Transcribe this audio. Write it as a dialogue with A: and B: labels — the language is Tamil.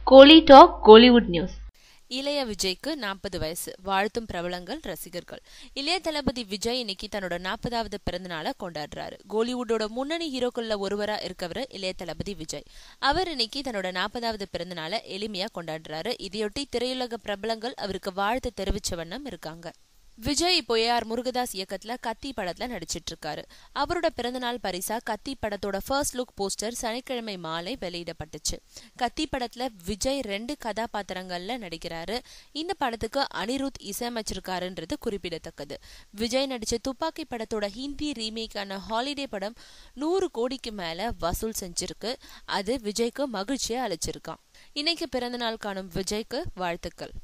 A: கோலி டாக் கோலிவுட் நியூஸ்.
B: இளைய விஜய்க்கு 40 வயசு, வாழ்த்தும் பிரபலங்கள் ரசிகர்கள். இளைய தளபதி விஜய் இன்னைக்கு தன்னோட 40வது பிறந்த நாளை கொண்டாடுறாரு. கோலிவுட்டோட முன்னணி ஹீரோக்கள்ல ஒருவரா இருக்கவர் இளைய தளபதி விஜய். அவர் இன்னைக்கு தன்னோட 40வது பிறந்த நாளை எளிமையா கொண்டாடுறாரு. இதையொட்டி திரையுலக பிரபலங்கள் அவருக்கு வாழ்த்து தெரிவிச்ச வண்ணம் இருக்காங்க. விஜய் இப்போ ஏஆர் முருகதாஸ் இயக்கத்துல கத்தி படத்துல நடிச்சிட்டு இருக்காரு. அவரோட பிறந்தநாள் பரிசா கத்தி படத்தோட ஃபர்ஸ்ட் லுக் போஸ்டர் சனிக்கிழமை மாலை வெளியிடப்பட்டுச்சு. கத்தி படத்துல விஜய் 2 கதாபாத்திரங்கள்ல நடிக்கிறாரு. இந்த படத்துக்கு அனிருத் இசையமைச்சிருக்காருன்றது குறிப்பிடத்தக்கது. விஜய் நடிச்ச துப்பாக்கி படத்தோட ஹிந்தி ரீமேக்கான ஹாலிடே படம் 100 கோடிக்கு மேல வசூல் செஞ்சிருக்கு. அது விஜய்க்கு மகிழ்ச்சியை அளிச்சிருக்கான். இன்னைக்கு பிறந்தநாள் காணும் விஜய்க்கு வாழ்த்துக்கள்.